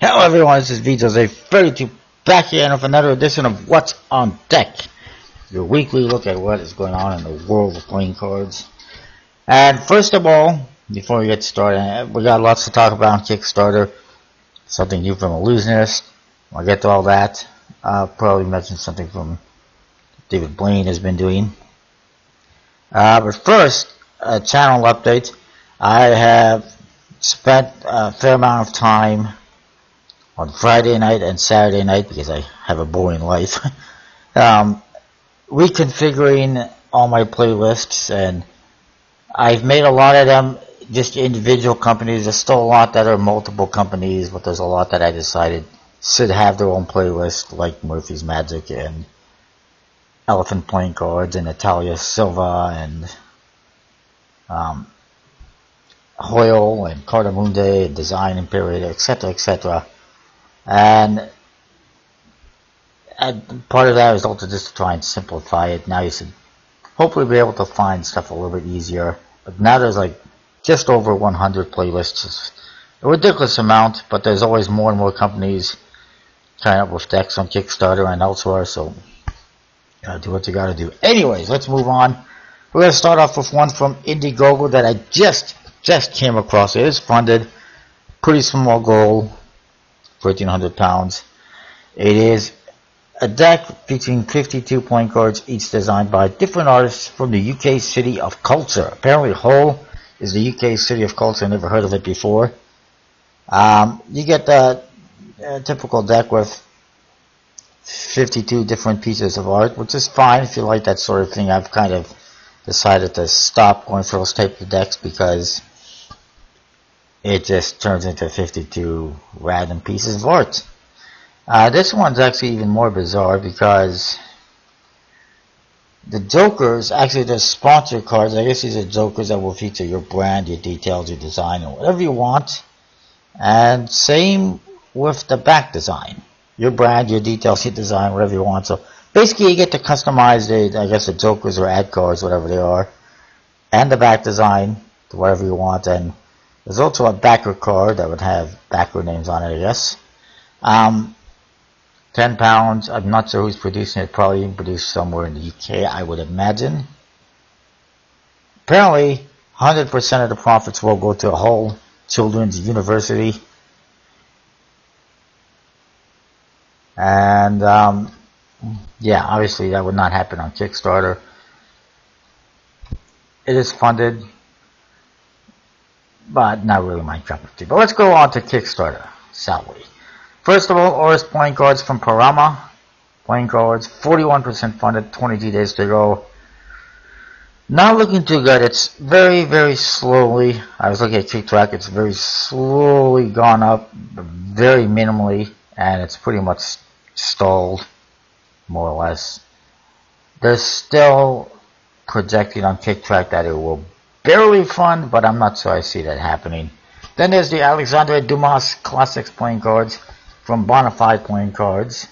Hello everyone, this is VJose32 back again with another edition of What's on Deck, your weekly look at what is going on in the world of playing cards. And first of all, before we get started, we got lots to talk about on Kickstarter, something new from Illusionist. I'll get to all that. I'll probably mention something from David Blaine has been doing. But first, a channel update. I have spent a fair amount of time on Friday night and Saturday night, because I have a boring life, reconfiguring all my playlists, and I've made a lot of them just individual companies. There's still a lot that are multiple companies, but there's a lot that I decided should have their own playlist, like Murphy's Magic and Elephant Playing Cards and Natalia Silva and Hoyle and Cardamundi and Design Imperator, etc., etc. And part of that was also just to try and simplify it. Now you should hopefully be able to find stuff a little bit easier. But now there's like just over 100 playlists. It's a ridiculous amount, but there's always more and more companies trying up with decks on Kickstarter and elsewhere, so you gotta do what you gotta do. Anyways, let's move on. We're gonna start off with one from Indiegogo that I just came across. It is funded, pretty small goal. 1,300 pounds. It is a deck featuring 52 playing cards, each designed by different artists from the UK city of Culture. Apparently Hull is the UK city of Culture. I never heard of it before. You get the typical deck with 52 different pieces of art, which is fine if you like that sort of thing. I've kind of decided to stop going for those type of decks because it just turns into 52 random pieces of art. This one's actually even more bizarre because the Jokers, actually they're sponsor cards. I guess these are Jokers that will feature your brand, your details, your design, or whatever you want. And same with the back design. Your brand, your details, your design, whatever you want. So basically you get to customize I guess the Jokers or ad cards, whatever they are, and the back design to whatever you want. And there's also a backer card that would have backer names on it, I guess. 10 pounds. I'm not sure who's producing it. Probably produced somewhere in the UK, I would imagine. Apparently, 100% of the profits will go to Hull Children's University. And, yeah, obviously that would not happen on Kickstarter. It is funded, but not really my cup of tea. But let's go on to Kickstarter, shall we? First of all, Oris playing cards from Parama. Playing cards, 41% funded, 22 days to go. Not looking too good. It's very slowly. I was looking at TikTok. It's very slowly gone up, very minimally, and it's pretty much stalled, more or less. They're still projecting on TikTok that it will barely fund, but I'm not sure I see that happening. Then there's the Alexandre Dumas Classics playing cards from Bonafide Playing Cards.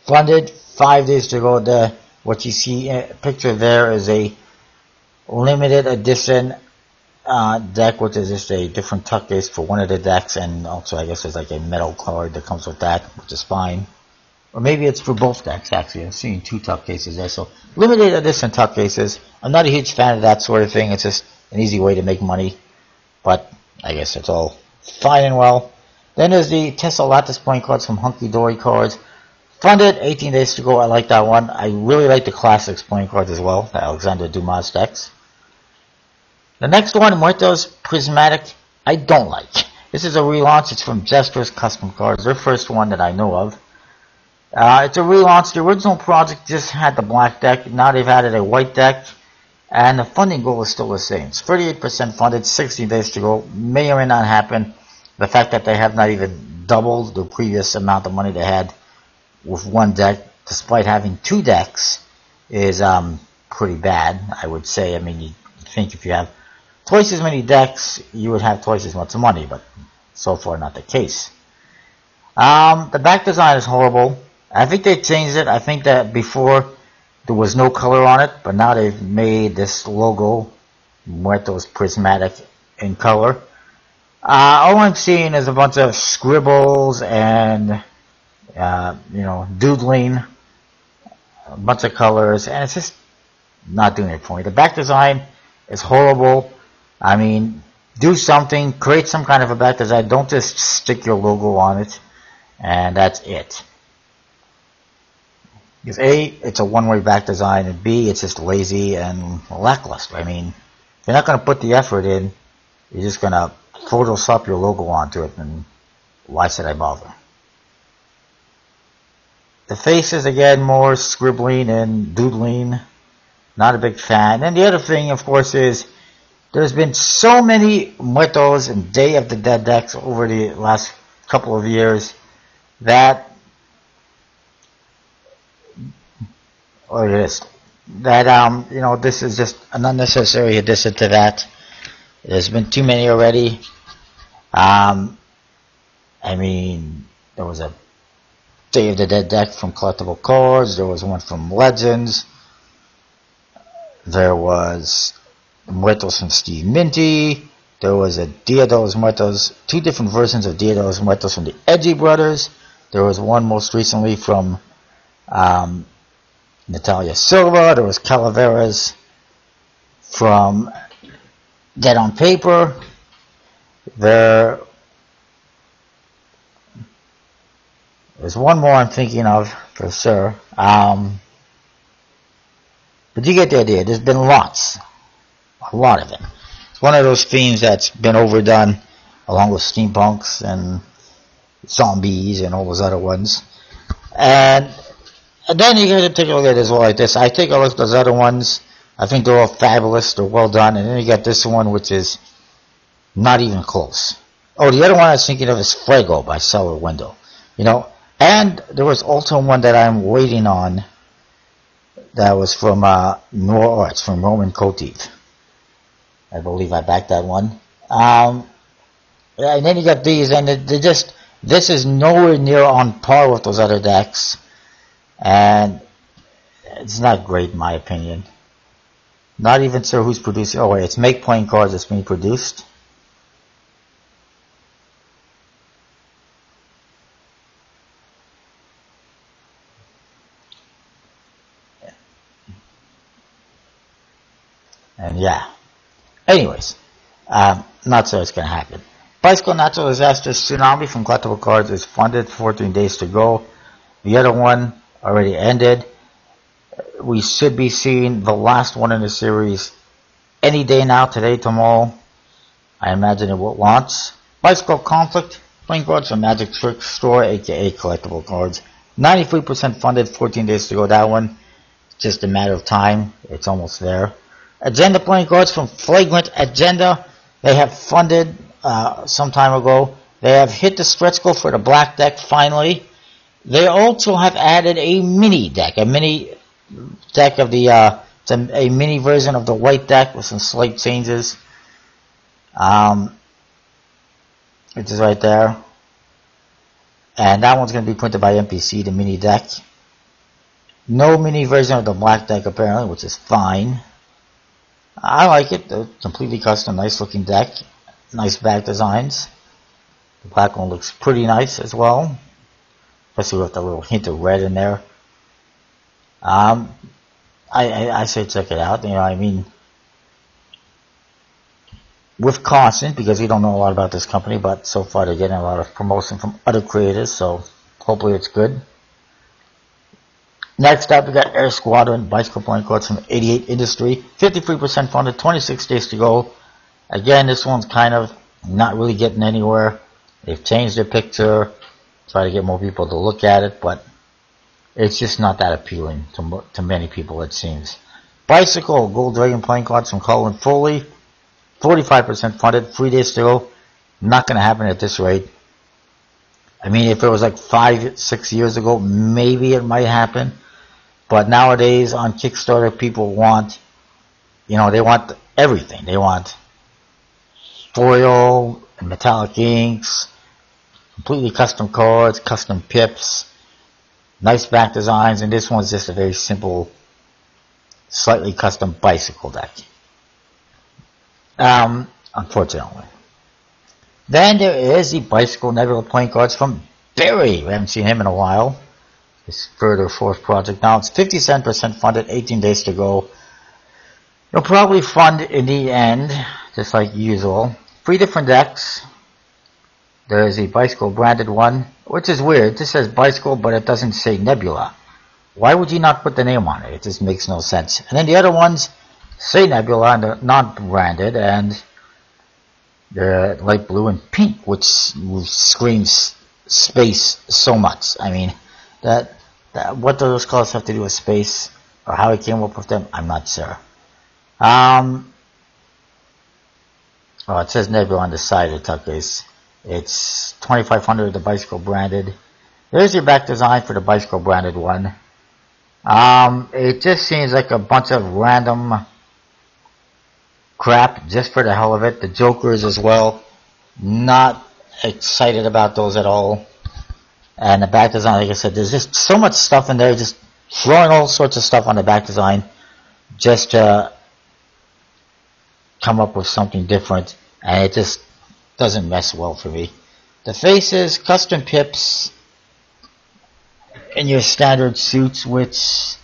Funded, 5 days to go. What you see picture there is a limited edition deck, which is just a different tuck case for one of the decks, and also I guess there's like a metal card that comes with that, which is fine. Or maybe it's for both decks, actually. I'm seeing 2 tuck cases there. So, limited edition tuck cases. I'm not a huge fan of that sort of thing. It's just an easy way to make money. But, I guess it's all fine and well. Then there's the Tesseract playing cards from Hunky Dory Cards. Funded, 18 days to go. I like that one. I really like the Classics playing cards as well. The Alexandre Dumas decks. The next one, Muertos Prismatic, I don't like. This is a relaunch. It's from Jester's Custom Cards. Their first one that I know of. It's a relaunch. The original project just had the black deck. Now they've added a white deck. And the funding goal is still the same. It's 38% funded, 16 days to go. May or may not happen. The fact that they have not even doubled the previous amount of money they had with one deck, despite having 2 decks, is pretty bad, I would say. I mean, you think if you have twice as many decks, you would have twice as much money, but so far not the case. The back design is horrible. I think they changed it. I think that before there was no color on it, but now they've made this logo, Muertos Prismatic, in color. All I'm seeing is a bunch of scribbles and, doodling, a bunch of colors, and it's just not doing it for me. The back design is horrible. I mean, do something, create some kind of a back design. Don't just stick your logo on it, and that's it. Because A, it's a one-way back design, and B, it's just lazy and lackluster. I mean, if you're not going to put the effort in, you're just going to Photoshop your logo onto it, and why should I bother? The faces, again, more scribbling and doodling. Not a big fan. And the other thing, of course, is there's been so many Muertos and Day of the Dead decks over the last couple of years that this is just an unnecessary addition to that. There's been too many already. I mean, there was a Day of the Dead deck from Collectible Cards. There was one from Legends. There was Muertos from Steve Minty. There was a Dia de los Muertos, two different versions of Dia de los Muertos from the Edgy Brothers. There was one most recently from Natalia Silva. There was Calaveras from Dead on Paper. There's one more I'm thinking of for sure. But you get the idea. There's been lots. A lot of it. It's one of those themes that's been overdone along with steampunks and zombies and all those other ones. And then you got to take a look at this like this. I take a look at those other ones. I think they're all fabulous. They're well done. And then you got this one, which is not even close. Oh, the other one I was thinking of is Fuego by Cellar Window. And there was also one that I'm waiting on that was from Noir Arts, from Roman Kotiv. I believe I backed that one. And then you got these, and this is nowhere near on par with those other decks. And it's not great in my opinion. Not even sure who's producing. Oh wait, it's Make Playing Cards that's being produced. And yeah. Anyways, not sure it's going to happen. Bicycle Natural Disaster Tsunami from Collectible Cards is funded, 14 days to go. The other one already ended. We should be seeing the last one in the series any day now, today, tomorrow. I imagine it will launch. Bicycle Conflict, playing cards from Magic Trick Store, aka Collectible Cards. 93% funded, 14 days to go. That one, just a matter of time. It's almost there. Agenda playing cards from Flagrant Agenda. They have funded some time ago. They have hit the stretch goal for the black deck finally. They also have added a mini deck, a mini deck of the a mini version of the white deck with some slight changes. Which is right there. And that one's going to be printed by MPC, the mini deck. No mini version of the black deck apparently, which is fine. I like it. They're completely custom, nice looking deck. Nice back designs. The black one looks pretty nice as well. Especially with a little hint of red in there. I say check it out. I mean, with caution, because we don't know a lot about this company, but so far they're getting a lot of promotion from other creators, so hopefully it's good. Next up, we got Air Squadron, bicycle playing cards from 88 Industry. 53% funded, 26 days to go. Again, this one's kind of not really getting anywhere. They've changed their picture, try to get more people to look at it, but it's just not that appealing to many people, it seems. Bicycle, Gold Dragon playing cards from Colin Foley. 45% funded, 3 days to go. Not going to happen at this rate. I mean, if it was like 5-6 years ago, maybe it might happen. But nowadays on Kickstarter, people want, they want everything. They want foil, and metallic inks, completely custom cards, custom pips, nice back designs, and this one's just a very simple, slightly custom bicycle deck. Unfortunately. Then there is the Bicycle Nebula playing cards from Barry. We haven't seen him in a while. His third or fourth project. Now it's 57% funded, 18 days to go. You'll probably fund in the end, just like usual. 3 different decks. There is a Bicycle branded one, which is weird. This says Bicycle, but it doesn't say Nebula. Why would you not put the name on it? It just makes no sense. And then the other ones say Nebula and they're not branded, and they're light blue and pink, which screams space so much. I mean, that what do those colors have to do with space, or how he came up with them, I'm not sure. Oh, it says Nebula on the side of the tuck case. It's 2,500 the Bicycle branded. There's your back design for the Bicycle branded one. It just seems like a bunch of random crap just for the hell of it. The Jokers as well. Not excited about those at all. And the back design, like I said, there's just so much stuff in there, just throwing all sorts of stuff on the back design just to come up with something different, and it just doesn't mess well for me. The faces, custom pips in your standard suits, which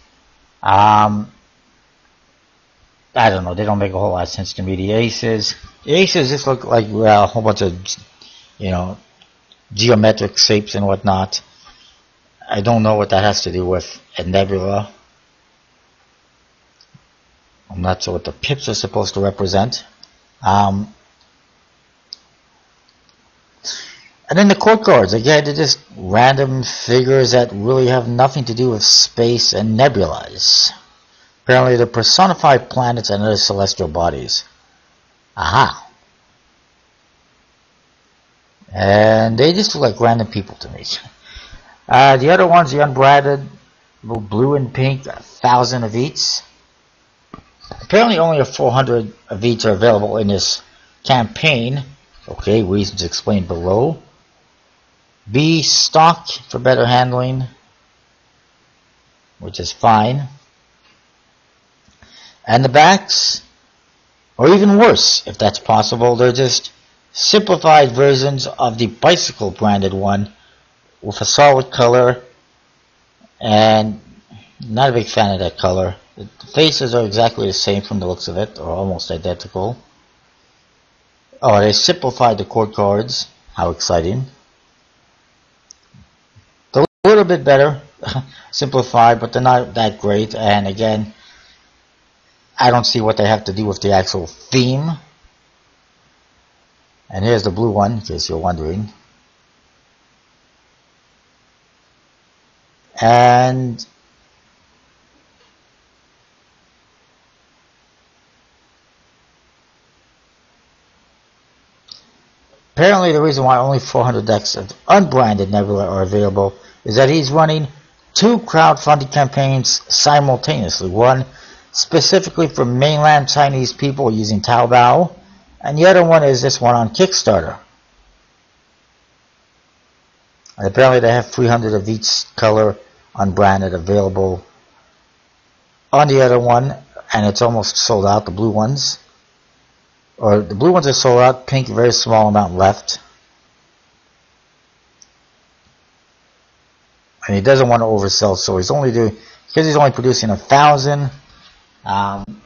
I don't know, they don't make a whole lot of sense to me. The aces just look like a whole bunch of, you know, geometric shapes and whatnot. I don't know what that has to do with a nebula. I'm not sure what the pips are supposed to represent. And then the court cards, again, they're just random figures that really have nothing to do with space and nebulas. Apparently they're personified planets and other celestial bodies. Aha. And they just look like random people to me. The other ones, the unbranded, blue and pink, 1,000 of each. Apparently only 400 of each are available in this campaign. Okay, reasons explained below. B, stock for better handling, which is fine. And the backs, or even worse, if that's possible, they're just simplified versions of the Bicycle branded one with a solid color, and not a big fan of that color. The faces are exactly the same from the looks of it, or almost identical. Oh, they simplified the court cards. How exciting. They're a little bit better, simplified, but they're not that great. And again, I don't see what they have to do with the actual theme. And here's the blue one, in case you're wondering. And apparently the reason why only 400 decks of unbranded Nebula are available is that he's running 2 crowdfunding campaigns simultaneously. One specifically for mainland Chinese people using Taobao, and the other one is this one on Kickstarter. And apparently they have 300 of each color unbranded available on the other one, and it's almost sold out, the blue ones. Or the blue ones are sold out, pink, very small amount left. And he doesn't want to oversell, so he's only doing, because he's only producing 1,000.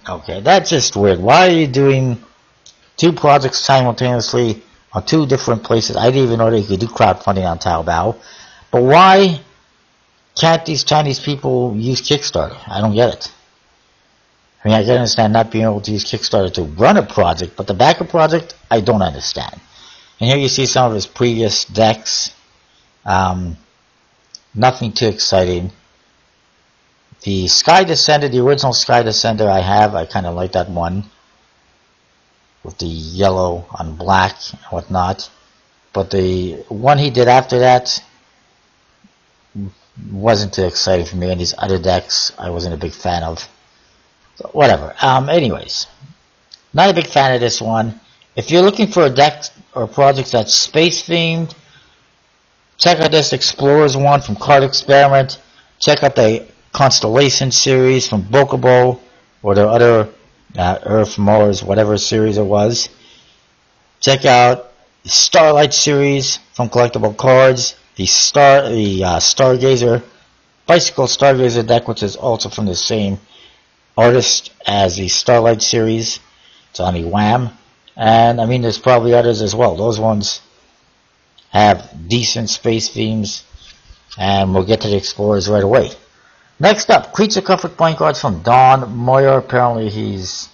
Okay, that's just weird. Why are you doing 2 projects simultaneously on 2 different places? I didn't even know that you could do crowdfunding on Taobao. But why can't these Chinese people use Kickstarter? I don't get it. I mean, I can understand not being able to use Kickstarter to run a project, but the backup project, I don't understand. And here you see some of his previous decks. Nothing too exciting. The Sky Descender, the original Sky Descender I kind of like that one. With the yellow on black and whatnot. But the one he did after that wasn't too exciting for me, and these other decks I wasn't a big fan of. So whatever. Anyways, not a big fan of this one. If you're looking for a deck or project that's space themed, check out this Explorers one from Card Experiment. Check out the Constellation series from Bokobo, or their other Earth, Mars, whatever series it was. Check out the Starlight series from Collectible Cards, the Stargazer Bicycle Stargazer deck, which is also from the same artist as the Starlight series. It's on the Wham. And I mean, there's probably others as well. Those ones have decent space themes, and we'll get to the Explorers right away. Next up, Creature Comfort playing cards from Don Moyer. Apparently he's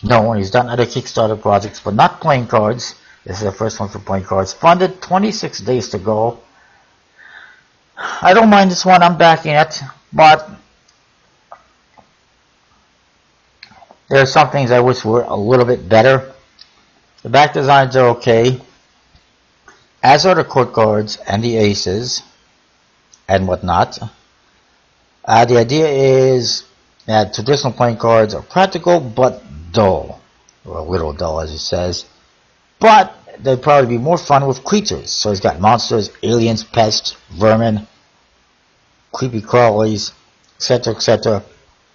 known. He's done other Kickstarter projects, but not playing cards. This is the first one for playing cards. Funded 26 days to go. I don't mind this one. I'm backing it, but there are some things I wish were a little bit better. The back designs are okay, as are the court cards and the aces and whatnot. The idea is that traditional playing cards are practical but dull, or a little dull as it says, but they'd probably be more fun with creatures. So he's got monsters, aliens, pests, vermin, creepy crawlies, etc.,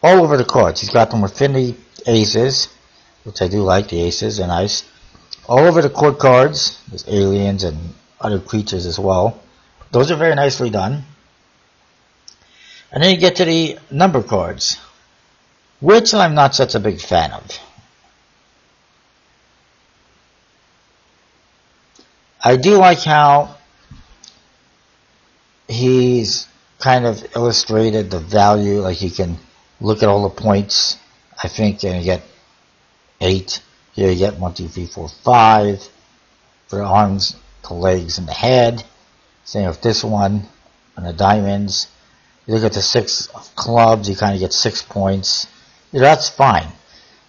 all over the cards. He's got them within the aces, which I do like. The aces are nice. All over the court cards, there's aliens and other creatures as well. Those are very nicely done. And then you get to the number cards, which I'm not such a big fan of. I do like how he's kind of illustrated the value, like you can look at all the points, I think, and you get 8. Here you get 1, 2, 3, 4, 5 for the arms, the legs, and the head. Same with this one, and the diamonds. You look at the 6 of clubs, you kind of get 6 points. That's fine.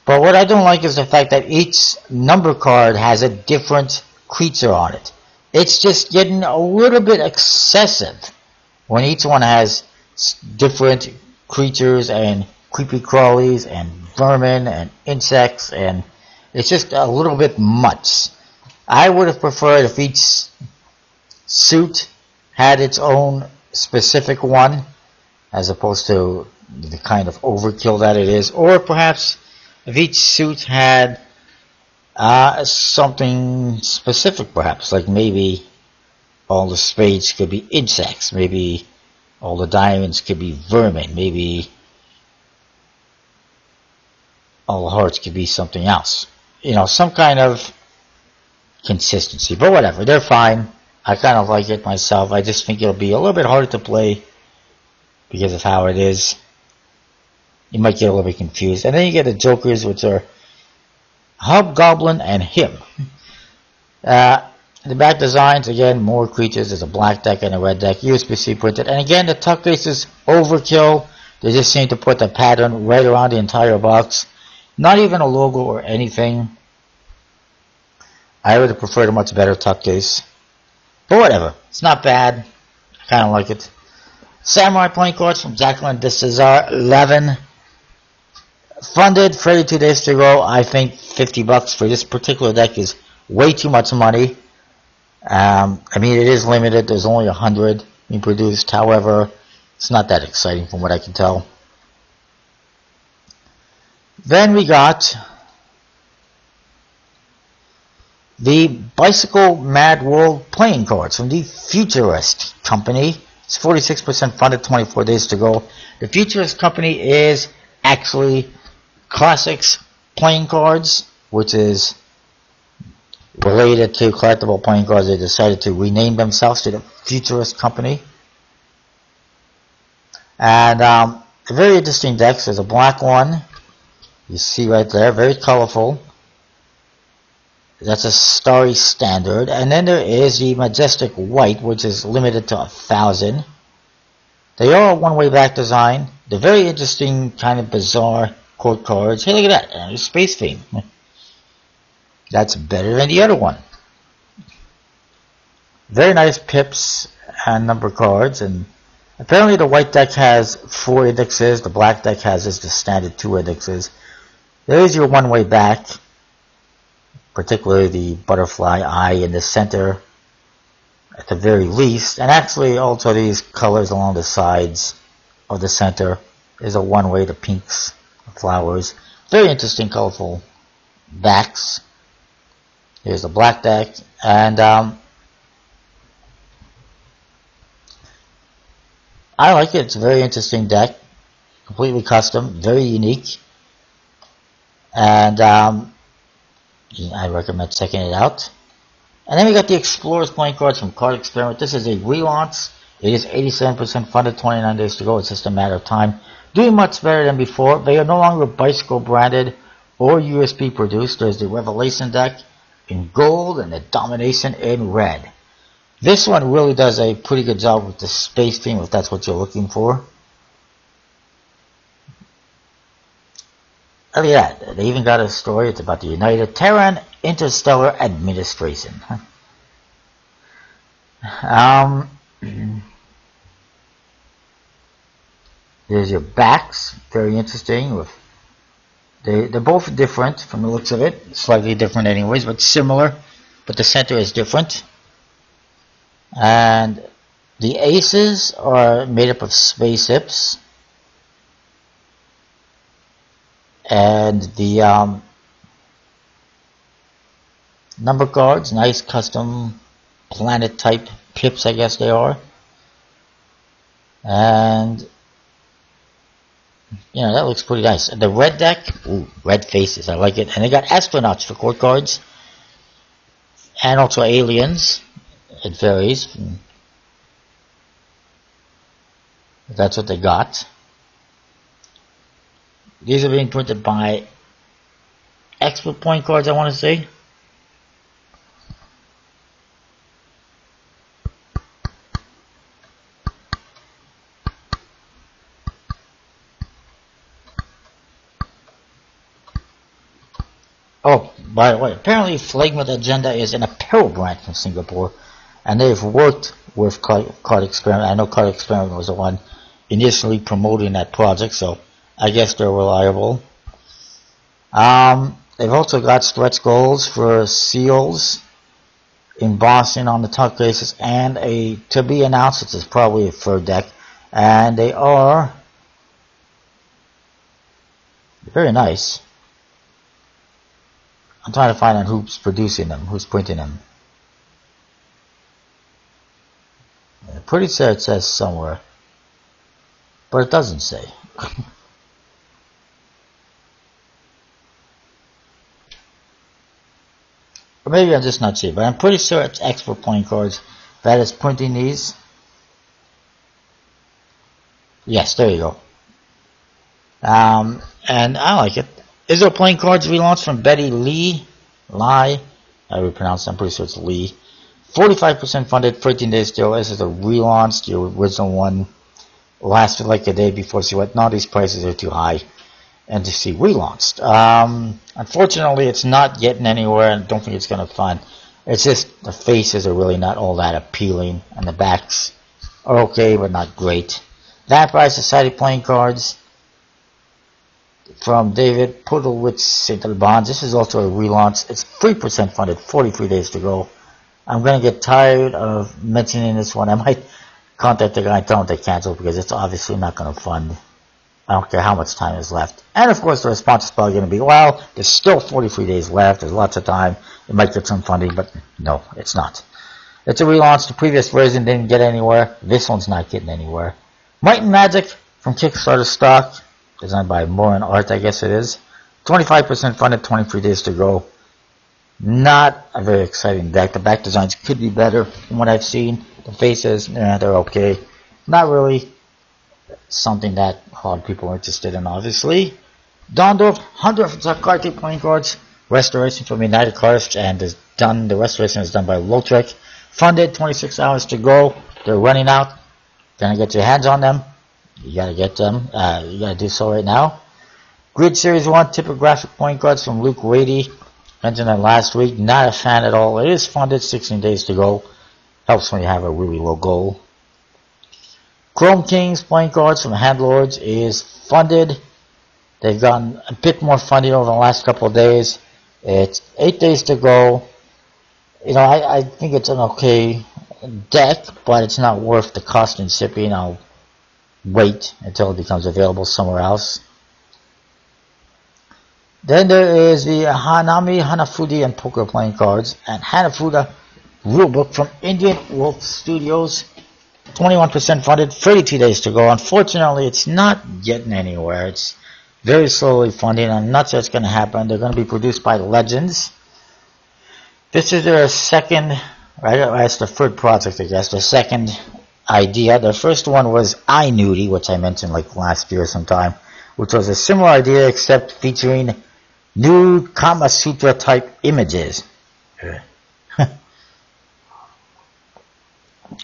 But what I don't like is the fact that each number card has a different creature on it. It's just getting a little bit excessive when each one has different creatures and creepy crawlies and vermin and insects, and it's just a little bit much. I would have preferred if each suit had its own specific one, as opposed to the kind of overkill that it is, or perhaps if each suit had something specific, perhaps, like maybe all the spades could be insects, maybe all the diamonds could be vermin, maybe all the hearts could be something else. You know, some kind of consistency. But whatever, they're fine. I kind of like it myself. I just think it'll be a little bit harder to play because of how it is. You might get a little bit confused. And then you get the jokers, which are Hobgoblin and him. The back designs, again, more creatures. There's a black deck and a red deck, USB-C printed. And again, the tuck base is overkill. They just seem to put the pattern right around the entire box. Not even a logo or anything. I would have preferred a much better tuck case. But whatever. It's not bad. I kind of like it. Samurai playing cards from Jacqueline de Cesar 11. Funded 32 days to go. I think $50 for this particular deck is way too much money. I mean, it is limited. There's only 100 being produced. However, it's not that exciting from what I can tell. Then we got the Bicycle Mad World playing cards from the Futurist Company. It's 46% funded, 24 days to go. The Futurist Company is actually Classics playing cards, which is related to collectible playing cards. They decided to rename themselves to the Futurist Company. And a very interesting decks. There's a black one. You see right there, very colorful. That's a Starry Standard. And then there is the Majestic White, which is limited to 1,000. They are a one-way back design. They're very interesting, kind of bizarre court cards. Hey, look at that. Space theme. That's better than the other one. Very nice pips and number cards. And apparently the white deck has 4 indexes. The black deck has just the standard 2 indexes. There is your one-way back, particularly the butterfly eye in the center at the very least. And actually also these colors along the sides of the center is a one-way, the pinks, the flowers. Very interesting, colorful backs. Here's the black deck, and I like it. It's a very interesting deck, completely custom, very unique, and I recommend checking it out. And then we got the Explorers playing cards from Card Experiment. This is a relaunch. It is 87% funded, 29 days to go. It's just a matter of time. Doing much better than before. They are no longer Bicycle branded or USP produced. There's the Revelation deck in gold and the Domination in red. This one really does a pretty good job with the space theme, if that's what you're looking for. Look at that. They even got a story. It's about the United Terran Interstellar Administration. There's your backs. Very interesting. With they're both different from the looks of it. Slightly different anyways, but similar. But the center is different. And the aces are made up of spaceships. And the number cards, nice custom planet type pips, I guess they are. And you know, that looks pretty nice. The red deck, ooh, red faces, I like it. And they got astronauts for court cards. And also aliens. It varies. That's what they got. These are being printed by Expert Point Cards, I want to say. Oh, by the way, apparently Flegma Agenda is an apparel brand from Singapore, and they've worked with Card Experiment. I know Card Experiment was the one initially promoting that project, so I guess they're reliable. They've also got stretch goals for seals embossing on the tuck cases, and a to be announced, which is probably a third deck, and they are very nice. I'm trying to find out who's producing them, who's printing them. I'm pretty sure it says somewhere, but it doesn't say. Or maybe I'm just not sure, but I'm pretty sure it's Expert Playing Cards that is printing these. Yes, there you go. And I like it. Israel Playing Cards relaunched from Betty Lee. Lie. I would pronounce it. I'm pretty sure it's Lee. 45% funded, 13 days still. This is a relaunch. The original one lasted like a day before she went, no, these prices are too high. And to see relaunched. Unfortunately, it's not getting anywhere, and I don't think it's going to fund. It's just the faces are really not all that appealing, and the backs are okay, but not great. Vampire Society Playing Cards from David Puddlewitz St. Albans. This is also a relaunch. It's 3% funded, 43 days to go. I'm going to get tired of mentioning this one. I might contact the guy and tell him to cancel because it's obviously not going to fund. I don't care how much time is left. And of course the response is probably going to be, well, there's still 43 days left. There's lots of time. It might get some funding, but no, it's not. It's a relaunch. The previous version didn't get anywhere. This one's not getting anywhere. Might and Magic from Kickstarter stock. Designed by Morin Art, I guess it is. 25% funded, 23 days to go. Not a very exciting deck. The back designs could be better from what I've seen. The faces, they're okay. Not really something that a lot of people are interested in, obviously. Dondorf, 100 card tape playing cards. Restoration from United Cards, and is done. The restoration is done by Lautrec. Funded, 26 hours to go. They're running out. Gonna get your hands on them. You gotta get them. You gotta do so right now. Grid Series 1 typographic playing cards from Luke Rady. Mentioned that last week. Not a fan at all. It is funded, 16 days to go. Helps when you have a really low goal. Chrome Kings playing cards from Handlords is funded. They've gotten a bit more funding over the last couple of days. It's 8 days to go. You know, I think it's an okay deck, but it's not worth the cost in shipping. I'll wait until it becomes available somewhere else. Then there is the Hanami, Hanafuda, and poker playing cards, and Hanafuda rulebook from Indian Wolf Studios. 21% funded, 32 days to go. Unfortunately, it's not getting anywhere. It's very slowly funding. I'm not sure it's going to happen. They're going to be produced by Legends. This is their second, it's the third project, I guess, their second idea. The first one was iNudie, which I mentioned like last year sometime, which was a similar idea except featuring nude Kama Sutra type images.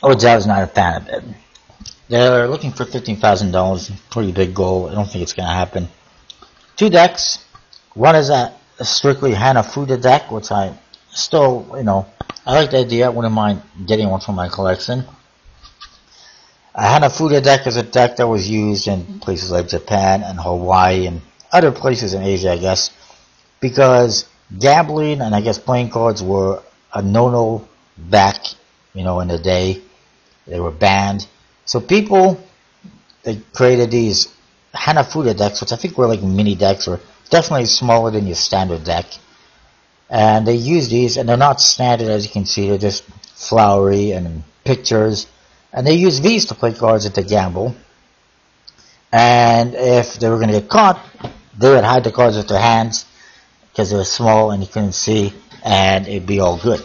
Which I was not a fan of it. They're looking for $15,000, pretty big goal. I don't think it's going to happen. 2 decks. One is a strictly Hanafuda deck, which I still, I like the idea. I wouldn't mind getting one for my collection. A Hanafuda deck is a deck that was used in places like Japan and Hawaii and other places in Asia, I guess, because gambling and I guess playing cards were a no-no back, in the day. They were banned. So people, they created these Hanafuda decks, which I think were like mini decks, or definitely smaller than your standard deck. And they use these, and they're not standard as you can see, they're just flowery and pictures. And they use these to play cards and to gamble. And if they were going to get caught, they would hide the cards with their hands, because they were small and you couldn't see, and it'd be all good.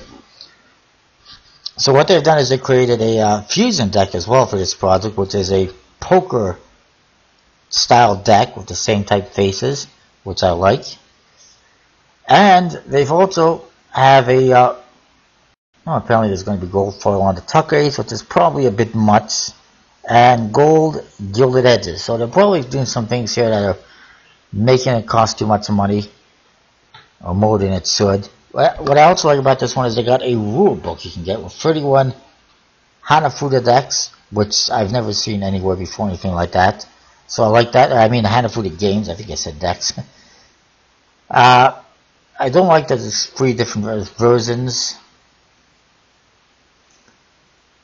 So what they've done is they created a fusion deck as well for this project, which is a poker style deck with the same type faces, which I like. And they've also have a apparently there's going to be gold foil on the tuck ace, which is probably a bit much, and gold gilded edges. So they're probably doing some things here that are making it cost too much money, or more than it should. What I also like about this one is they got a rule book you can get with 31 Hanafuda decks, which I've never seen anywhere before, anything like that. So I like that. I mean, Hanafuda games, I think I said decks. I don't like that there's 3 different versions.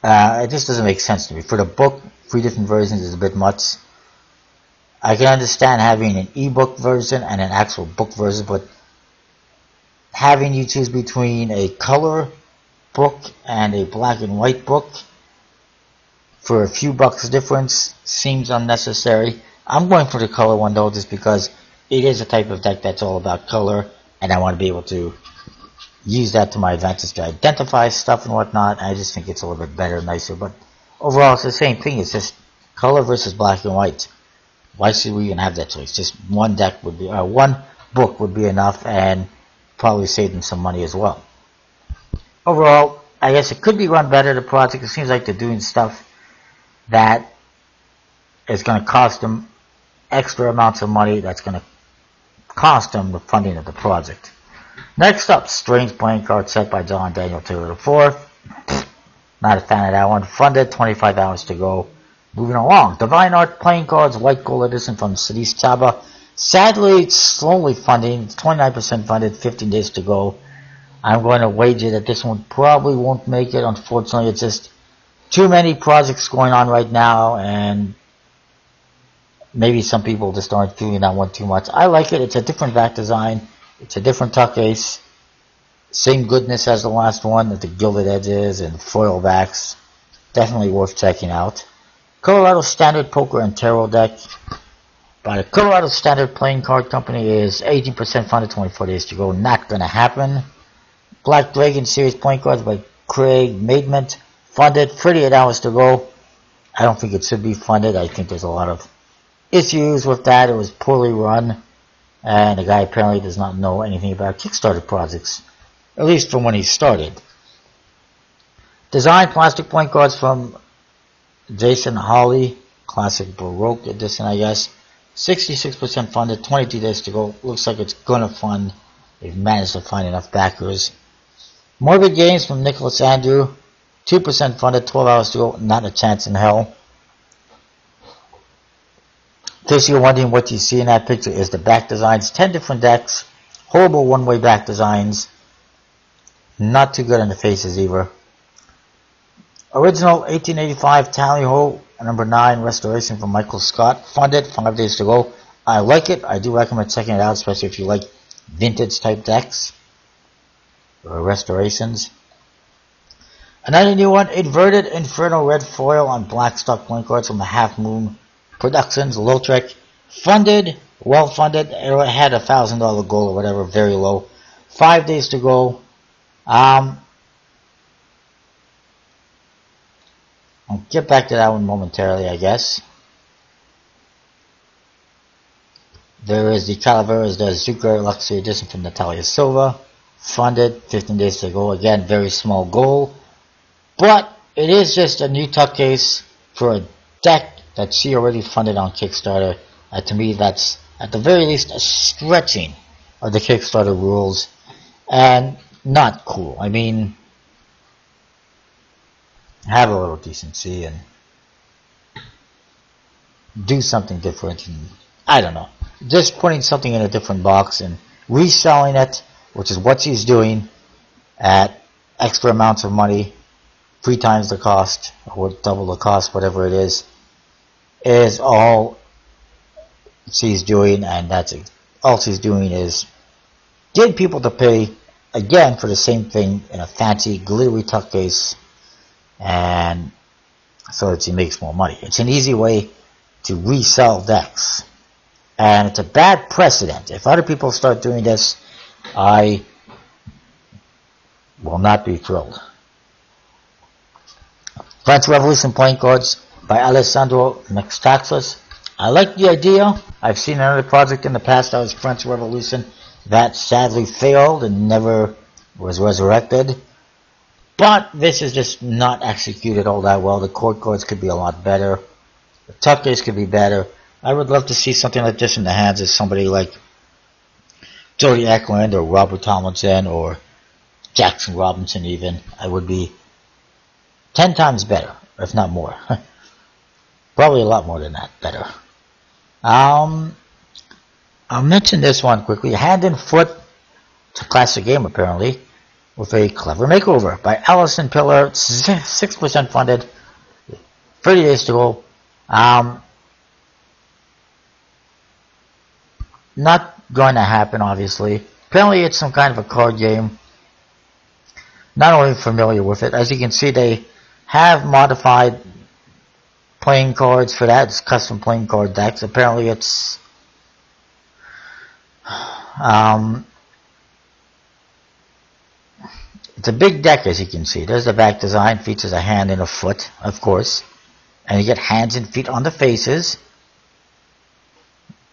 It just doesn't make sense to me. For the book, 3 different versions is a bit much. I can understand having an ebook version and an actual book version, but having you choose between a color book and a black and white book for a few bucks difference seems unnecessary. I'm going for the color one though, just because it is a type of deck that's all about color, and I want to be able to use that to my advantage to identify stuff and whatnot. I just think it's a little bit better, nicer, but overall it's the same thing. It's just color versus black and white. Why should we even have that choice? Just one deck would be, one book would be enough, and probably save them some money as well. Overall, I guess it could be run better, the project. It seems like they're doing stuff that is going to cost them extra amounts of money, that's going to cost them the funding of the project. Next up, Strange Playing Card Set by John Daniel Taylor IV. Not a fan of that one. Funded, 25 hours to go. Moving along, Divine Art Playing Cards, White Gold Edition from Sadish Chaba. Sadly, it's slowly funding. It's 29% funded, 15 days to go. I'm going to wager that this one probably won't make it. Unfortunately, it's just too many projects going on right now, and maybe some people just aren't feeling that one too much. I like it. It's a different back design. It's a different tuck ace. Same goodness as the last one with the gilded edges and foil backs. Definitely worth checking out. Colorado Standard Poker and Tarot deck by the Colorado Standard Playing Card Company is 18% funded, 24 days to go. Not going to happen. Black Dragon Series Playing Cards by Craig Maidment, funded, 38 hours to go. I don't think it should be funded. I think there's a lot of issues with that. It was poorly run, and the guy apparently does not know anything about Kickstarter projects, at least from when he started. Design plastic playing cards from Jason Hawley, classic Baroque edition, I guess. 66% funded, 22 days to go. Looks like it's gonna fund. They've managed to find enough backers. Morbid Games from Nicholas Andrew, 2% funded, 12 hours to go. Not a chance in hell. In case you're wondering what you see in that picture is the back designs. 10 different decks. Horrible one-way back designs. Not too good on the faces either. Original 1885 Tally Ho, number 9 restoration from Michael Scott. Funded, 5 days to go. I like it. I do recommend checking it out, especially if you like vintage type decks or restorations. Another new one, Inverted Inferno Red Foil on black stock playing cards from the Half Moon Productions, Lautrec. Funded, well funded. It had $1,000 goal or whatever, very low. 5 days to go. I'll get back to that one momentarily, I guess. There is the Calaveras de Zucker Luxury Edition from Natalia Silva. Funded, 15 days to go. Again, very small goal. But it is just a new tuck case for a deck that she already funded on Kickstarter. To me, that's at the very least a stretching of the Kickstarter rules and not cool. I mean, have a little decency and do something different. And I don't know. Just putting something in a different box and reselling it, which is what she's doing at extra amounts of money, 3 times the cost or double the cost, whatever it is all she's doing. And that's it. All she's doing is getting people to pay again for the same thing in a fancy glittery tuck case, and so that she makes more money. It's an easy way to resell decks, and it's a bad precedent. If other people start doing this, I will not be thrilled. French Revolution playing cards by Alessandro Mextaxas. I like the idea. I've seen another project in the past that was French Revolution that sadly failed and never was resurrected. But this is just not executed all that well. The court cards could be a lot better. The tuck case could be better. I would love to see something like this in the hands of somebody like Jody Eklund or Robert Tomlinson or Jackson Robinson even. I would be 10 times better, if not more. Probably a lot more than that better. I'll mention this one quickly. Hand and Foot. It's a classic game apparently, with a clever makeover by Allison Pillar. 6% funded. 30 days to go. Not going to happen, obviously. Apparently it's some kind of a card game. Not only familiar with it. As you can see, they have modified playing cards for that. It's custom playing card decks. Apparently it's it's a big deck, as you can see. There's the back design. Features a hand and a foot, of course. And you get hands and feet on the faces.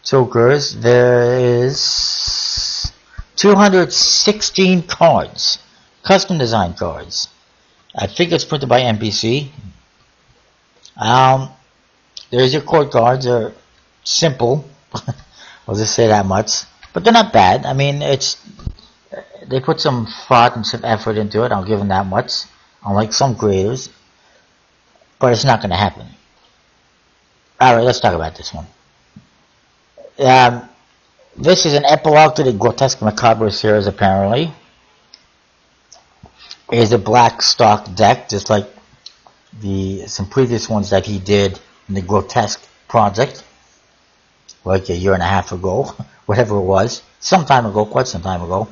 Jokers. There is 216 cards. Custom design cards. I think it's printed by NPC. There's your court cards. They're simple. I'll just say that much. But they're not bad. I mean, they put some thought and some effort into it. I'll give them that much. Unlike some creators. But it's not going to happen. Alright, let's talk about this one. This is an epilogue to the Grotesque Macabre series, apparently. It is a black stock deck, just like some previous ones that he did in the Grotesque project, like a year and a half ago, whatever it was, some time ago, quite some time ago.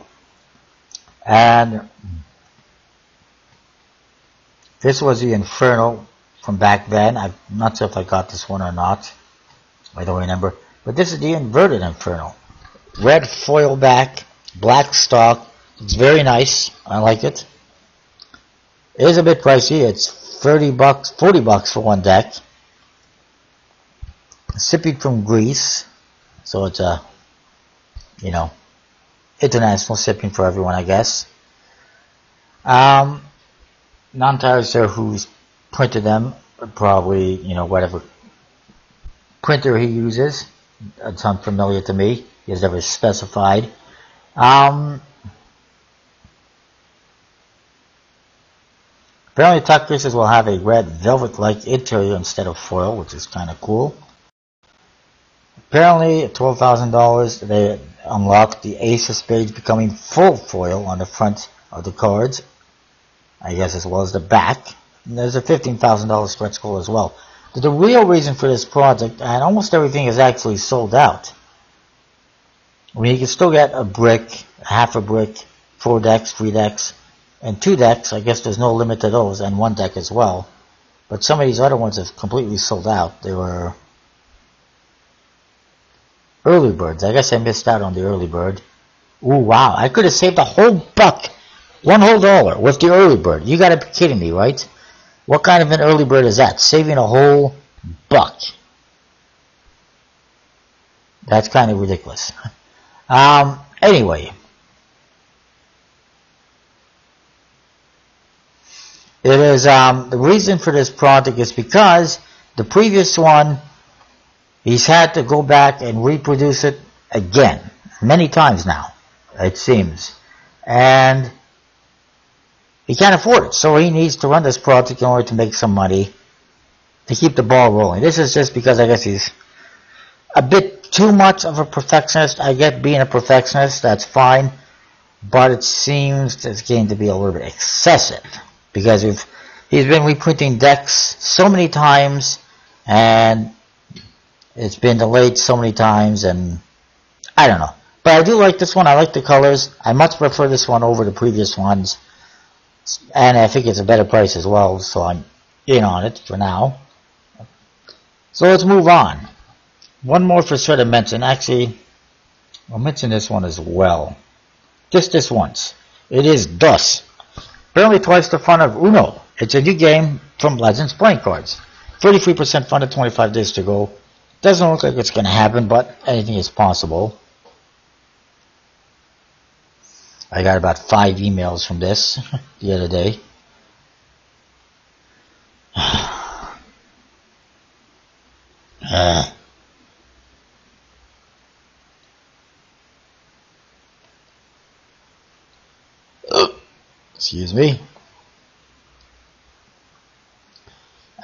And this was the Inferno from back then. I'm not sure if I got this one or not. I don't remember. But this is the Inverted Inferno. Red foil back, black stock. It's very nice. I like it. It is a bit pricey. It's $30, $40 for one deck. Shipping from Greece. So it's a, international shipping for everyone, I guess. Not entirely sure who's printed them. Probably, whatever printer he uses. It's unfamiliar to me. He has never specified. Apparently tuck cases will have a red velvet-like interior instead of foil, which is kind of cool. Apparently at $12,000 they unlocked the Ace of Spades becoming full foil on the front of the cards, I guess, as well as the back. And there's a $15,000 stretch goal as well. The real reason for this project, and almost everything is actually sold out, I mean, you can still get a brick, half a brick, 4 decks, 3 decks, and 2 decks. I guess there's no limit to those, and 1 deck as well. But some of these other ones have completely sold out. They were early birds. I guess I missed out on the early bird. Ooh, wow. I could have saved a whole buck, $1 whole with the early bird. You gotta be kidding me, right? What kind of an early bird is that? Saving a whole buck. That's kind of ridiculous. Anyway. It is, the reason for this project is because the previous one, he's had to go back and reproduce it again. Many times now, it seems. And he can't afford it. So he needs to run this project in order to make some money to keep the ball rolling. This is just because I guess he's a bit too much of a perfectionist. I get being a perfectionist, that's fine. But it seems it's getting to be a little bit excessive. Because he's been reprinting decks so many times, and it's been delayed so many times, and I don't know. But I do like this one. I like the colors. I much prefer this one over the previous ones. And I think it's a better price as well, so I'm in on it for now. So let's move on. One more for sure to mention. Actually, I'll mention this one as well. Just this once. It is DOS. Apparently twice the fun of Uno. It's a new game from Legends playing cards. 33% funded, 25 days to go. Doesn't look like it's going to happen, but anything is possible. I got about 5 emails from this the other day. Excuse me.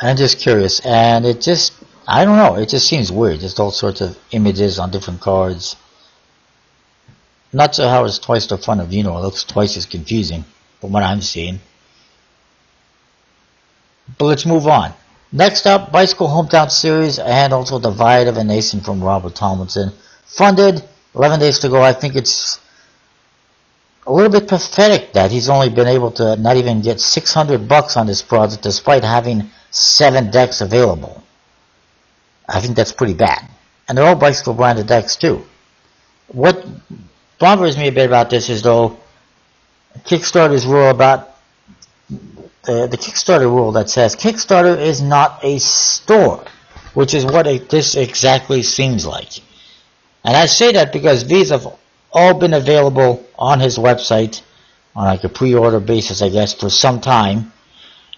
I'm just curious, and it just, I don't know, it just seems weird. Just all sorts of images on different cards. Not sure how it's twice the fun of Uno. It looks twice as confusing from what I'm seeing. But let's move on. Next up, Bicycle Hometown Series and also Divide of a Nation from Robert Tomlinson. Funded, 11 days to go. I think it's a little bit pathetic that he's only been able to not even get $600 on this project despite having 7 decks available. I think that's pretty bad. And they're all Bicycle branded decks too. What bothers me a bit about this is though Kickstarter's rule about the Kickstarter rule that says Kickstarter is not a store, which is what this exactly seems like. And I say that because these have all been available on his website on like a pre-order basis, I guess, for some time.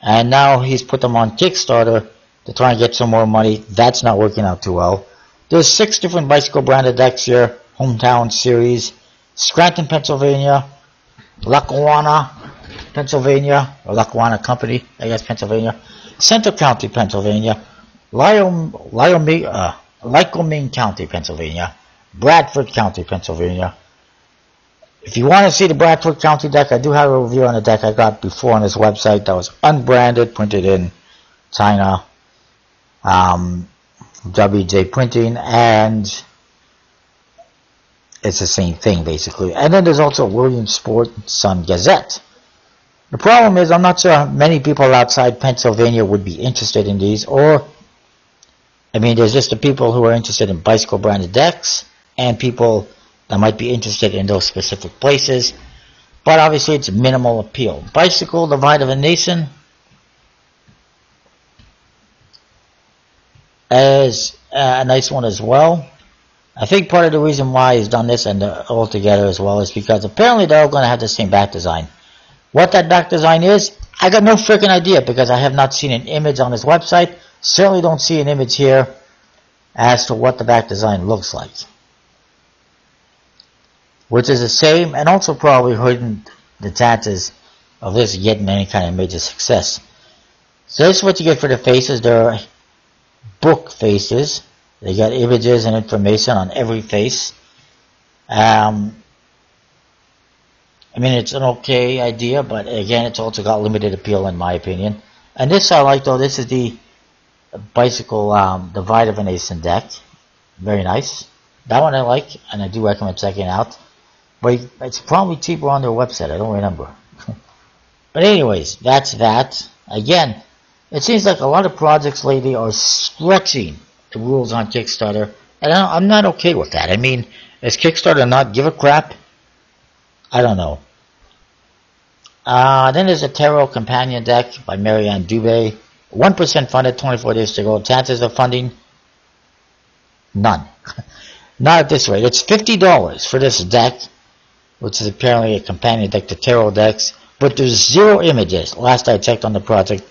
And now he's put them on Kickstarter to try and get some more money. That's not working out too well. There's 6 different Bicycle branded decks here. Hometown Series. Scranton, Pennsylvania. Lackawanna, Pennsylvania. Or Lackawanna Company, I guess, Pennsylvania. Center County, Pennsylvania. Lycoming County, Pennsylvania. Bradford County, Pennsylvania. If you want to see the Bradford County deck, I do have a review on the deck I got before on his website that was unbranded, printed in China, WJ Printing, and it's the same thing basically. And then there's also Williamsport Sun Gazette. The problem is I'm not sure many people outside Pennsylvania would be interested in these, or I mean there's just the people who are interested in Bicycle branded decks and people that might be interested in those specific places, but obviously it's minimal appeal. Bicycle Divide of a Nation is a nice one as well. I think part of the reason why he's done this and all together as well is because apparently they're all going to have the same back design. What that back design is, I got no freaking idea because I have not seen an image on his website. Certainly don't see an image here as to what the back design looks like. Which is the same and also probably hurting the chances of this getting any kind of major success. So this is what you get for the faces. They're book faces. They got images and information on every face. I mean, it's an okay idea, but again, it's also got limited appeal in my opinion. And this I like though. This is the Bicycle Divide of a Nation deck. Very nice. That one I like, and I do recommend checking out. But it's probably cheaper on their website. I don't remember. But anyways, that's that. Again, it seems like a lot of projects lately are stretching the rules on Kickstarter, and I'm not okay with that. I mean, is Kickstarter not give a crap? I don't know. Then there's a Tarot Companion deck by Marianne Dubé. 1% funded, 24 days to go. Chances of funding? None. Not at this rate. It's $50 for this deck, which is apparently a companion deck to tarot decks, but there's 0 images, last I checked on the project,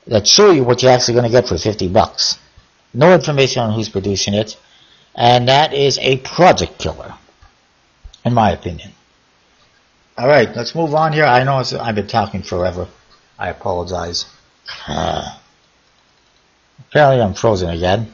that show you what you're actually going to get for $50. No information on who's producing it, and that is a project killer, in my opinion. Alright, let's move on here. I know I've been talking forever. I apologize. Apparently I'm frozen again.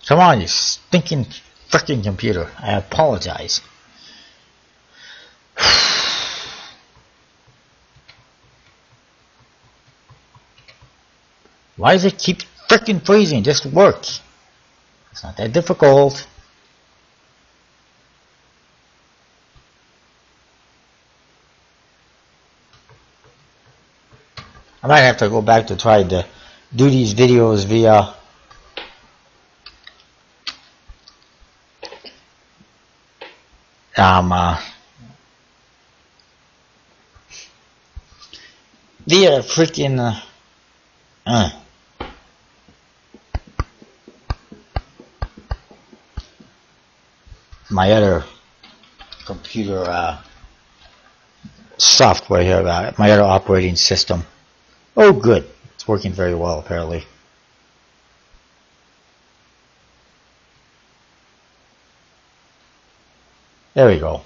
Come on, you stinking frickin' computer. I apologize. Why does it keep frickin' freezing? Just work. It's not that difficult. I might have to go back to try to do these videos via freaking my other computer software here, my other operating system. Oh, good. It's working very well, apparently. There we go.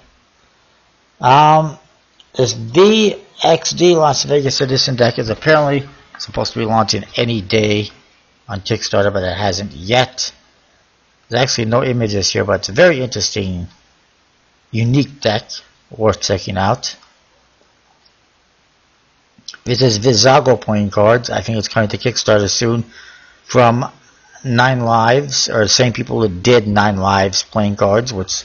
This VXD Las Vegas Edition deck is apparently supposed to be launching any day on Kickstarter, but it hasn't yet. There's actually no images here, but it's a very interesting, unique deck worth checking out. This is Visago playing cards. I think it's coming to Kickstarter soon from 9 Lives, or the same people who did 9 Lives playing cards, which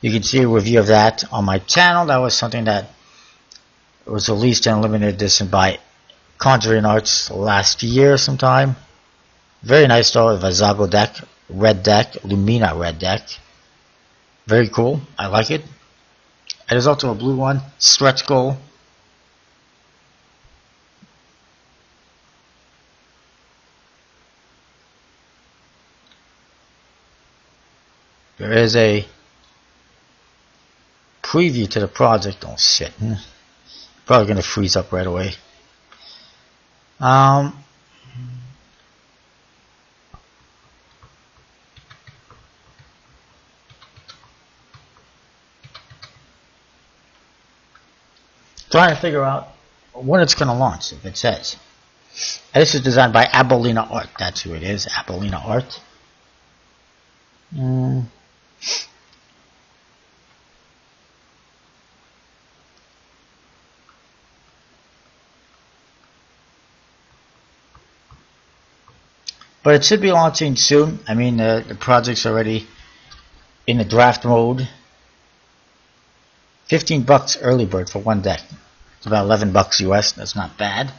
you can see a review of that on my channel. That was something that was released in a limited edition by Conjuring Arts last year sometime. Very nice though, Visago deck, red deck, Lumina red deck. Very cool, I like it. And there's also a blue one, Stretch Goal. There is a preview to the project. Oh shit. Probably going to freeze up right away. Trying to figure out when it's going to launch, if it says. And this is designed by Abolina Art. That's who it is, Abolina Art. But it should be launching soon. I mean, the project's already in the draft mode. $15 early bird for one deck. It's about $11 US. That's not bad.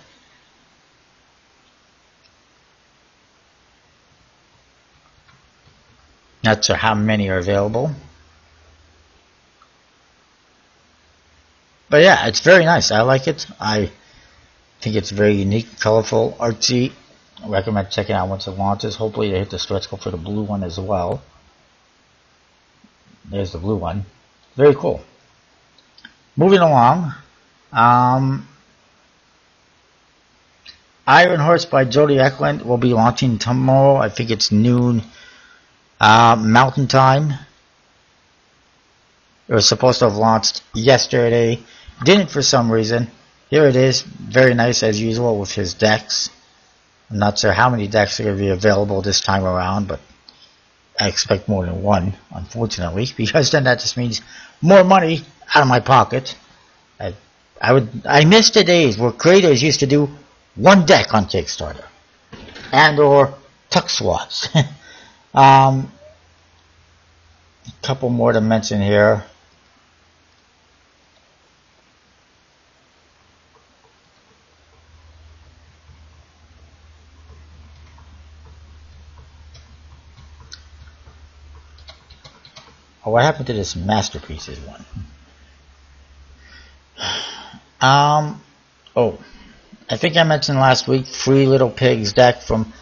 Not sure how many are available. But yeah, it's very nice. I like it. I think it's very unique, colorful, artsy. I recommend checking out once it launches. Hopefully they hit the stretch goal for the blue one as well. There's the blue one. Very cool. Moving along. Iron Horse by Jody Eklund will be launching tomorrow. I think it's noon Mountain Time. It was supposed to have launched yesterday. Didn't for some reason. Here it is. Very nice as usual with his decks. I'm not sure how many decks are going to be available this time around, but I expect more than one, unfortunately, because then that just means more money out of my pocket. I miss the days where creators used to do one deck on Kickstarter and or tuck swaps. A couple more to mention here. Oh, what happened to this Masterpieces one? Oh, I think I mentioned last week, Free Little Pigs deck from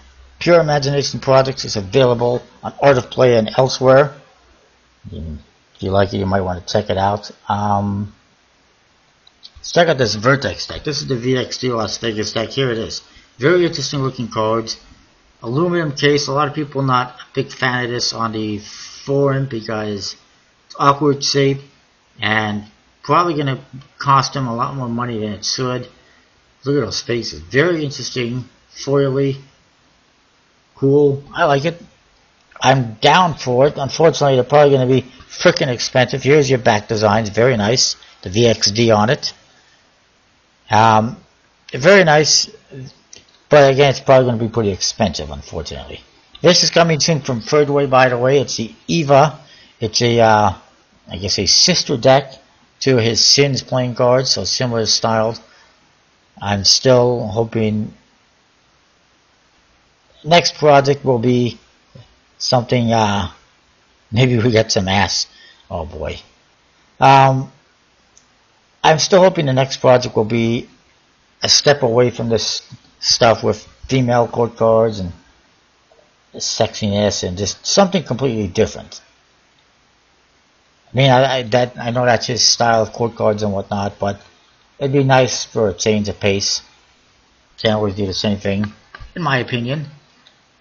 Pure Imagination Projects is available on Art of Play and elsewhere. If you like it, you might want to check it out. Let's check out this Vertex deck. This is the VXD Las Vegas deck. Here it is. Very interesting looking cards. Aluminum case. A lot of people not a big fan of this on the forum because it's awkward shape and probably going to cost them a lot more money than it should. Look at those faces. Very interesting. Foily. Cool. I like it. I'm down for it. Unfortunately, they're probably going to be freaking expensive. Here's your back designs. Very nice. The VXD on it. Very nice. But again, it's probably going to be pretty expensive, unfortunately. This is coming soon from Third Way, by the way. It's the Eva. It's a, I guess, a sister deck to his Sins playing cards, so similar styles. I'm still hoping next project will be something, maybe we get some ass. Oh boy. I'm still hoping the next project will be a step away from this stuff with female court cards and sexiness and just something completely different. I mean, I know that's his style of court cards and whatnot, but it'd be nice for a change of pace. Can't always do the same thing, in my opinion.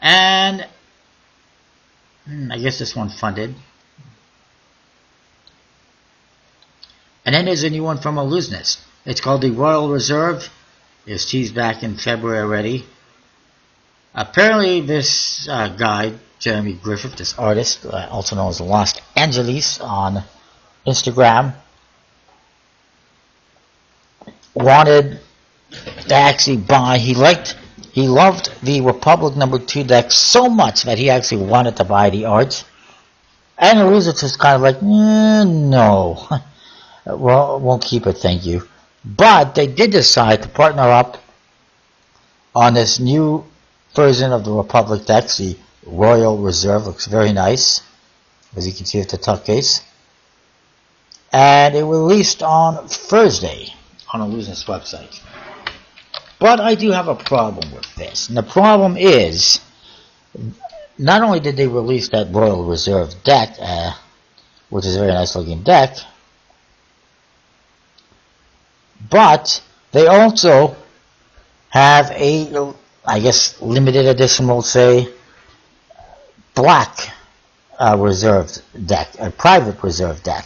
And I guess this one funded. And then there's a new one from Illusionist. It's called the Royal Reserve. It was teased back in February already. Apparently this guy, Jeremy Griffith, this artist, also known as Lost Angeles on Instagram, wanted to actually buy, he loved the Republic #2 deck so much that he actually wanted to buy the art. And Illusionist was kind of like, no. Well, won't keep it, thank you. But they did decide to partner up on this new version of the Republic decks. The Royal Reserve looks very nice, as you can see with the tuck case. And it released on Thursday on Illusionist's website. But I do have a problem with this. And the problem is, not only did they release that Royal Reserve deck, which is a very nice looking deck, but they also have a, I guess, limited edition, we'll say, black reserved deck, a private reserve deck.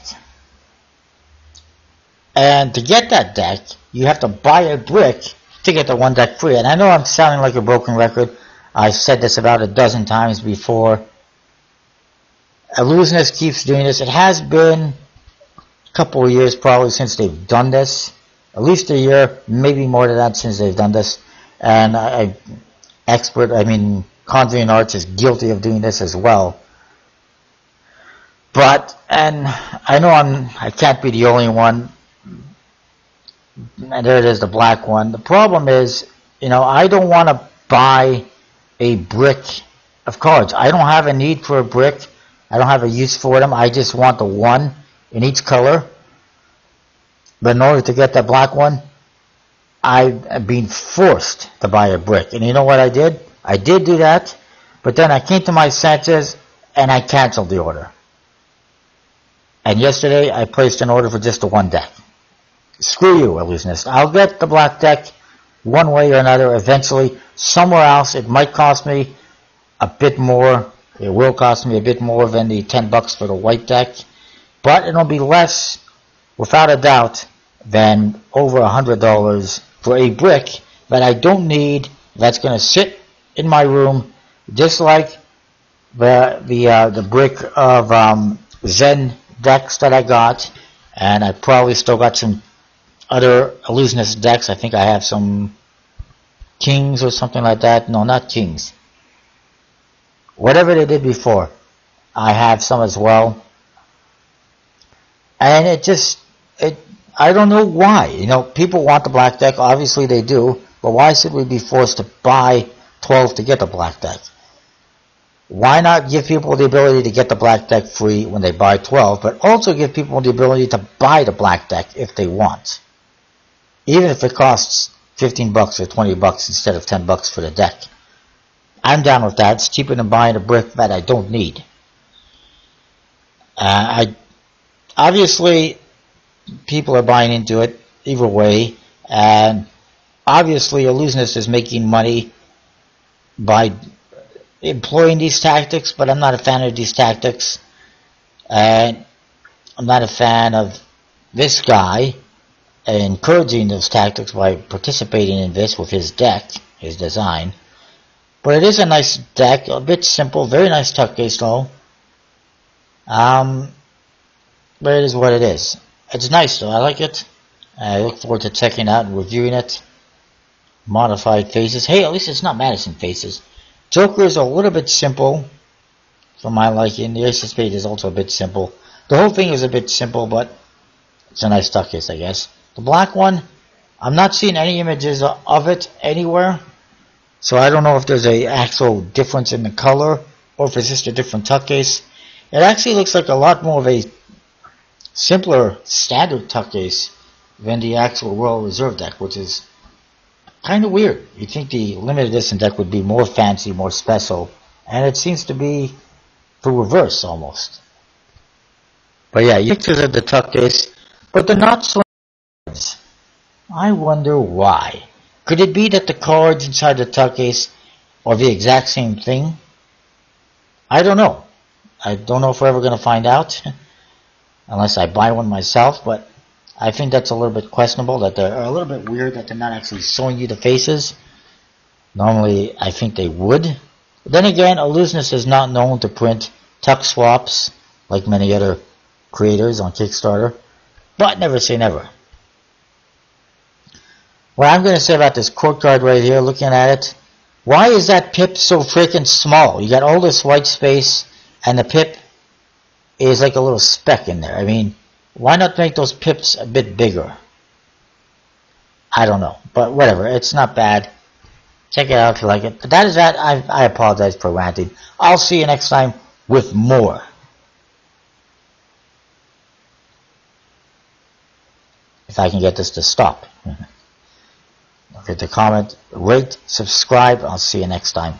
And to get that deck, you have to buy a brick to get the one deck free. And I know I'm sounding like a broken record. I said this about a dozen times before. Illusionist keeps doing this. It has been a couple of years probably since they've done this. At least a year, maybe more than that since they've done this. And Conjuring Arts is guilty of doing this as well. But, and I know I can't be the only one. And there it is, the black one. The problem is, I don't want to buy a brick of cards. I don't have a need for a brick. I don't have a use for them. I just want the one in each color. But in order to get that black one, I've been forced to buy a brick. And you know what I did? I did do that, but then I came to my senses and I canceled the order. And yesterday I placed an order for just the one deck. Screw you, Illusionist. I'll get the black deck one way or another eventually. Somewhere else, it might cost me a bit more. It will cost me a bit more than the $10 for the white deck. But it'll be less, without a doubt, than over $100 for a brick that I don't need, that's going to sit in my room, just like the brick of Zen decks that I got, and I probably still got some other illusionist decks. I think I have some kings or something like that. No, not kings. Whatever they did before, I have some as well. And I don't know why. You know, people want the black deck. Obviously they do. But why should we be forced to buy 12 to get the black deck? Why not give people the ability to get the black deck free when they buy 12, but also give people the ability to buy the black deck if they want? Even if it costs 15 bucks or 20 bucks instead of 10 bucks for the deck. I'm down with that. It's cheaper than buying a brick that I don't need. Obviously, people are buying into it either way, and obviously Illusionist is making money by employing these tactics, but I'm not a fan of these tactics, and I'm not a fan of this guy encouraging those tactics by participating in this with his deck, his design. But it is a nice deck, a bit simple, very nice tuck case though. But it is what it is. It's nice though, I like it. I look forward to checking it out and reviewing it. Modified faces. Hey, at least it's not Madison faces. Joker is a little bit simple for my liking. The Ace of Spades is also a bit simple. The whole thing is a bit simple, but it's a nice tuck case, I guess. The black one, I'm not seeing any images of it anywhere, so I don't know if there's an actual difference in the color or if it's just a different tuck case. It actually looks like a lot more of a simpler standard tuck case than the actual Royal Reserve deck, which is kind of weird. You'd think the limited edition deck would be more fancy, more special, and it seems to be the reverse almost. But yeah, pictures of the tuck case, but they're not so nice. I wonder why. Could it be that the cards inside the tuck case are the exact same thing? I don't know. I don't know if we're ever going to find out, unless I buy one myself, but I think that's a little bit questionable, that they're a little bit weird that they're not actually showing you the faces. Normally, I think they would. But then again, Illusionist is not known to print tuck swaps like many other creators on Kickstarter, but never say never. What I'm going to say about this quote card right here, looking at it, why is that pip so freaking small? You got all this white space, and the pip is like a little speck in there. I mean, why not make those pips a bit bigger? I don't know, but whatever. It's not bad. Check it out if you like it. But that is that. I apologize for ranting. I'll see you next time with more. If I can get this to stop. Don't forget to comment, rate, subscribe. I'll see you next time.